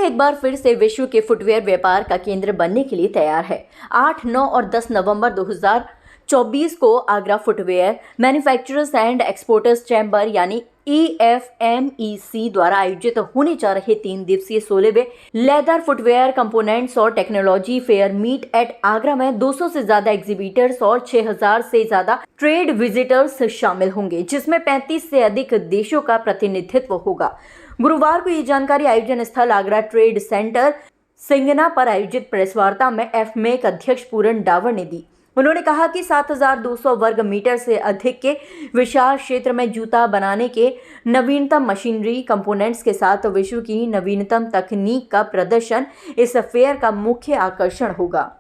एक बार फिर से विश्व के फुटवेयर व्यापार का केंद्र बनने के लिए तैयार है। 8, 9 और 10 नवंबर 2024 को Agra footwear manufacturers and exporters chamber यानी EFMEC द्वारा आयोजित होने जा रहे 3 दिवसीय 16वें लेदर फुटवेयर कंपोनेंट्स और technology fair meet at Agra में 200 से ज्यादा एग्जीबिटर्स और 6000 से ज्यादा ट्रेड विजिटर्स शामिल होंगे, जिसमें 35 से अधिक देशों का प्रतिनिधित्व होगा। गुरुवार को ये जानकारी आयोजन स्थल आगरा ट्रेड सेंटर सिंगना पर आयोजित प्रेस वार्ता में एफमेक अध्यक्ष पूरन डावर ने दी। उन्होंने कहा कि 7200 वर्ग मीटर से अधिक के विशाल क्षेत्र में जूता बनाने के नवीनतम मशीनरी कंपोनेंट्स के साथ विश्व की नवीनतम तकनीक का प्रदर्शन इस फेयर का मुख्य आकर्षण होगा।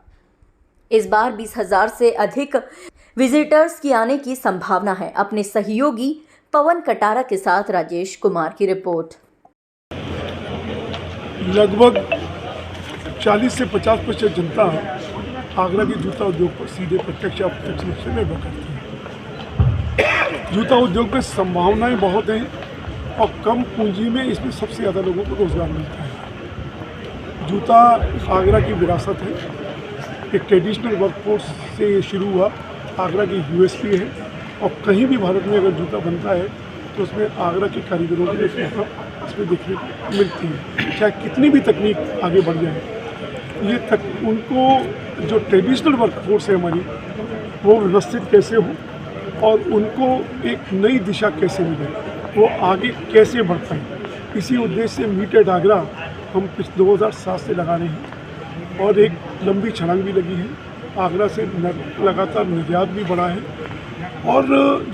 इस बार 20,000 से अधिक विजिटर्स की आने की संभावना है। अपने सहयोगी पवन कटारा के साथ राजेश कुमार की रिपोर्ट। लगभग 40 से 50% जनता आगरा के जूता उद्योग पर सीधे प्रत्यक्ष या अप्रत्यक्ष रूप से निर्भर करती है। जूता उद्योग में संभावनाएं बहुत हैं और कम पूंजी में इसमें सबसे ज़्यादा लोगों को रोजगार मिलता है। जूता आगरा की विरासत है। एक ट्रेडिशनल वर्कफोर्स से ये शुरू हुआ। आगरा की USP है और कहीं भी भारत में अगर जूता बनता है तो उसमें आगरा के कारीगरों की फोटो इसमें देखने को मिलती है। चाहे कितनी भी तकनीक आगे बढ़ जाए, ये उनको जो ट्रेडिशनल वर्कफोर्स है हमारी, वो व्यवस्थित कैसे हो और उनको एक नई दिशा कैसे मिले, वो आगे कैसे बढ़ पाए। इसी उद्देश्य से मीट एट आगरा हम 2007 से लगा रहे हैं और एक लंबी छलांग भी लगी है। आगरा से लगातार निर्यात भी बढ़ा है और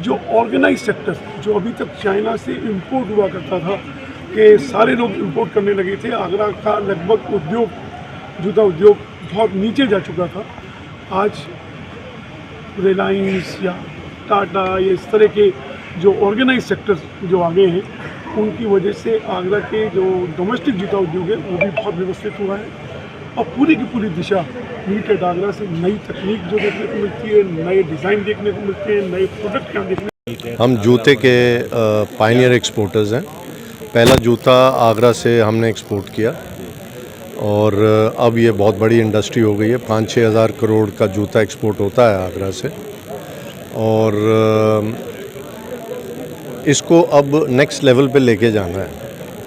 जो ऑर्गेनाइज सेक्टर जो अभी तक चाइना से इंपोर्ट हुआ करता था कि सारे लोग इंपोर्ट करने लगे थे, आगरा का लगभग उद्योग, जूता उद्योग बहुत नीचे जा चुका था। आज रिलायंस या टाटा या इस तरह के जो ऑर्गेनाइज सेक्टर्स जो आगे हैं, उनकी वजह से आगरा के जो डोमेस्टिक जूता उद्योग है वो भी बहुत व्यवस्थित हुआ है और पूरी की पूरी दिशा मीट एट आगरा से नई तकनीक जो देखने को मिलती है, नए डिज़ाइन देखने को मिलते हैं, नए प्रोडक्ट क्या देखने को मिलते हैं। हम जूते के पायनियर एक्सपोर्टर्स हैं। पहला जूता आगरा से हमने एक्सपोर्ट किया और अब ये बहुत बड़ी इंडस्ट्री हो गई है। 5-6 हज़ार करोड़ का जूता एक्सपोर्ट होता है आगरा से और इसको अब नेक्स्ट लेवल पे लेके जाना है।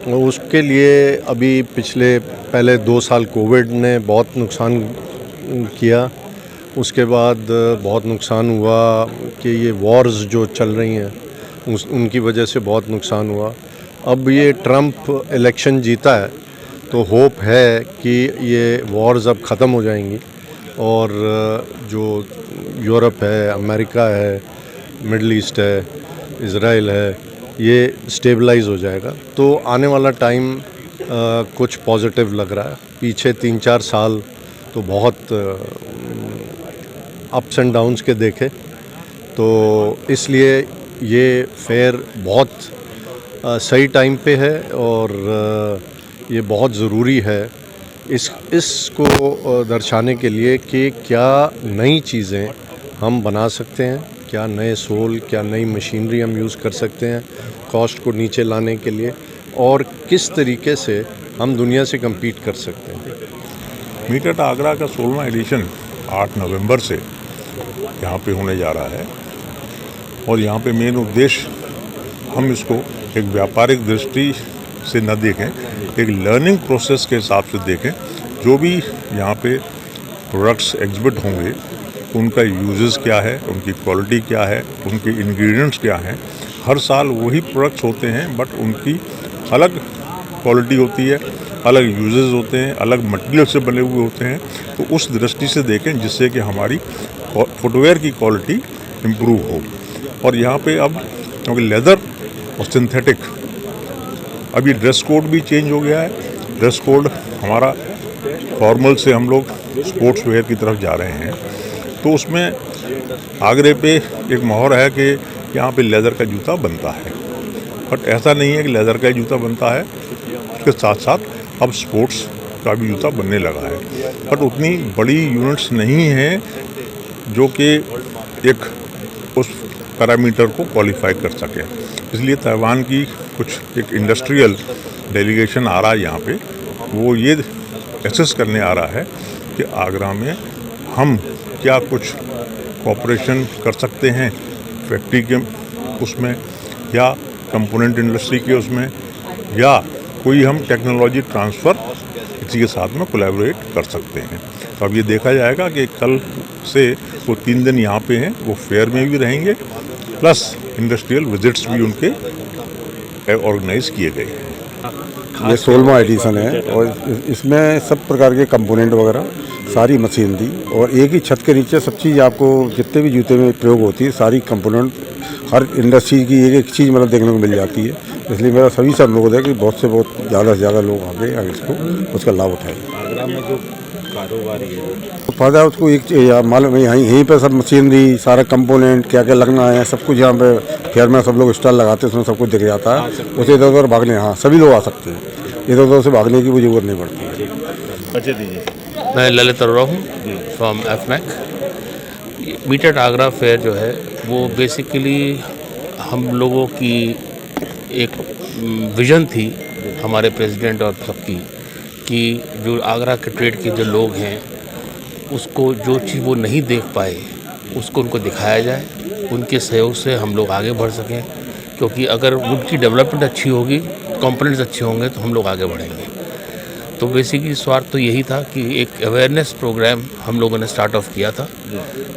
और उसके लिए अभी पहले 2 साल कोविड ने बहुत नुकसान किया, उसके बाद बहुत नुकसान हुआ कि ये वॉर्स जो चल रही हैं उनकी वजह से बहुत नुकसान हुआ। अब ये ट्रम्प इलेक्शन जीता है तो होप है कि ये वॉर्स अब ख़त्म हो जाएंगी और जो यूरोप है, अमेरिका है, मिडल ईस्ट है, इज़राइल है, ये स्टेबलाइज हो जाएगा। तो आने वाला टाइम कुछ पॉजिटिव लग रहा है। पीछे 3-4 साल तो बहुत अप्स एंड डाउन्स के देखे, तो इसलिए ये फेयर बहुत सही टाइम पे है और ये बहुत ज़रूरी है इसको दर्शाने के लिए कि क्या नई चीज़ें हम बना सकते हैं, क्या नए सोल, क्या नई मशीनरी हम यूज़ कर सकते हैं कॉस्ट को नीचे लाने के लिए और किस तरीके से हम दुनिया से कम्पीट कर सकते हैं। मीट एट आगरा का 16वां एडिशन 8 नवंबर से यहाँ पे होने जा रहा है और यहाँ पे मेन उद्देश्य हम इसको एक व्यापारिक दृष्टि से न देखें, एक लर्निंग प्रोसेस के हिसाब से देखें। जो भी यहाँ पे प्रोडक्ट्स एग्जिबिट होंगे उनका यूजेस क्या है, उनकी क्वालिटी क्या है, उनके इंग्रेडिएंट्स क्या हैं। हर साल वही प्रोडक्ट्स होते हैं बट उनकी अलग क्वालिटी होती है, अलग यूजेस होते हैं, अलग मटेरियल से बने हुए होते हैं। तो उस दृष्टि से देखें जिससे कि हमारी फुटवेयर की क्वालिटी इम्प्रूव हो। और यहाँ पे अब क्योंकि लेदर और सिंथेटिक, अब ये ड्रेस कोड भी चेंज हो गया है। ड्रेस कोड हमारा फॉर्मल से हम लोग स्पोर्ट्स वेयर की तरफ जा रहे हैं, तो उसमें आगरे पे एक मोहर है कि यहाँ पे लेदर का जूता बनता है, बट ऐसा नहीं है कि लेदर का ही जूता बनता है। उसके साथ साथ अब स्पोर्ट्स का भी जूता बनने लगा है, बट उतनी बड़ी यूनिट्स नहीं हैं जो कि एक उस पैरामीटर को क्वालिफाई कर सके। इसलिए ताइवान की कुछ एक इंडस्ट्रियल डेलीगेशन आ रहा है यहाँ पे, वो ये एसेस करने आ रहा है कि आगरा में हम क्या कुछ कॉपरेशन कर सकते हैं फैक्ट्री के उसमें, या कंपोनेंट इंडस्ट्री के उसमें, या कोई हम टेक्नोलॉजी ट्रांसफ़र किसी के साथ में कोलैबोरेट कर सकते हैं। तो अब ये देखा जाएगा कि कल से वो 3 दिन यहाँ पे हैं, वो फेयर में भी रहेंगे, प्लस इंडस्ट्रियल विजिट्स भी उनके ऑर्गेनाइज किए गए हैं। ये 16वां एडिशन है और इसमें सब प्रकार के कंपोनेंट वगैरह सारी मशीन थी, और एक ही छत के नीचे सब चीज़ आपको जितने भी जूते में प्रयोग होती है सारी कंपोनेंट हर इंडस्ट्री की एक चीज़ मतलब देखने को मिल जाती है। इसलिए मेरा सभी सब लोग है कि बहुत से ज़्यादा लोग आगे आगे इसको उसका लाभ उठाएं। आगरा में जो कारोबारी है तो फायदा उसको एक मालूम है, यहीं पे सब मशीनरी सारा कंपोनेंट क्या क्या लगना है सब कुछ यहाँ पे फेयर में सब लोग स्टॉल लगाते हैं, उसमें सब कुछ दिख जाता है। उसे इधर उधर भागने, हाँ सभी लोग आ सकते हैं, इधर उधर से भागने की कोई जरूरत नहीं पड़ती। बचे दीजिए। मैं ललित अरोड़ा हूँ फ्रॉम एफमैक। मीटेड आगरा फेयर जो है वो बेसिकली हम लोगों की एक विज़न थी हमारे प्रेसिडेंट और सबकी, कि जो आगरा के ट्रेड के जो लोग हैं उसको जो चीज़ वो नहीं देख पाए उसको उनको दिखाया जाए, उनके सहयोग से हम लोग आगे बढ़ सकें, क्योंकि अगर उनकी डेवलपमेंट अच्छी होगी, कंपोनेंट्स अच्छे होंगे तो हम लोग आगे बढ़ेंगे। तो बेसिकली स्वार्थ तो यही था कि एक अवेयरनेस प्रोग्राम हम लोगों ने स्टार्ट ऑफ किया था,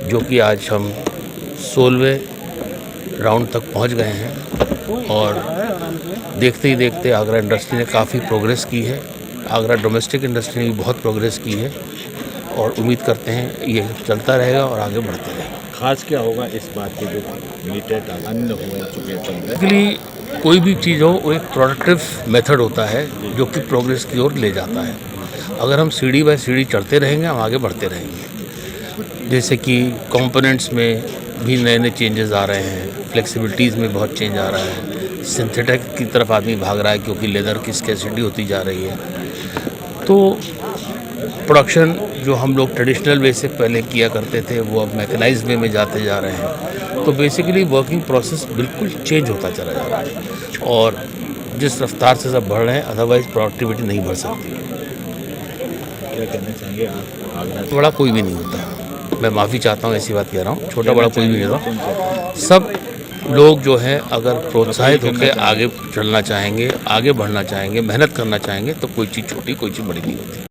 जो कि आज हम 16वें राउंड तक पहुंच गए हैं, और देखते ही देखते आगरा इंडस्ट्री ने काफ़ी प्रोग्रेस की है, आगरा डोमेस्टिक इंडस्ट्री ने भी बहुत प्रोग्रेस की है, और उम्मीद करते हैं ये चलता रहेगा और आगे बढ़ते रहेगा। खास क्या होगा इस बात के जो मीटेड अन्य हो चुके हैं? बेसिकली कोई भी चीज़ हो वो एक प्रोडक्टिव मेथड होता है जो कि प्रोग्रेस की ओर ले जाता है। अगर हम सीढ़ी बाय सीढ़ी चढ़ते रहेंगे हम आगे बढ़ते रहेंगे। जैसे कि कंपोनेंट्स में भी नए नए चेंजेस आ रहे हैं, फ्लेक्सिबिलिटीज़ में बहुत चेंज आ रहा है, सिंथेटिक की तरफ आदमी भाग रहा है क्योंकि लेदर की स्कैसिटी होती जा रही है। तो प्रोडक्शन जो हम लोग ट्रेडिशनल वे से पहले किया करते थे वो अब मैकेनाइज्ड वे में जाते जा रहे हैं। तो बेसिकली वर्किंग प्रोसेस बिल्कुल चेंज होता चला जा रहा है, और जिस रफ्तार से सब बढ़ रहे हैं अदरवाइज प्रोडक्टिविटी नहीं बढ़ सकती। क्या कहना चाहेंगे आप? आगरा बड़ा कोई भी नहीं होता, मैं माफ़ी चाहता हूँ ऐसी बात कह रहा हूँ, छोटा बड़ा कोई भी नहीं होता। सब लोग जो हैं अगर प्रोत्साहित होकर आगे चलना चाहेंगे, आगे बढ़ना चाहेंगे, मेहनत करना चाहेंगे तो कोई चीज़ छोटी कोई चीज़ बड़ी नहीं होती।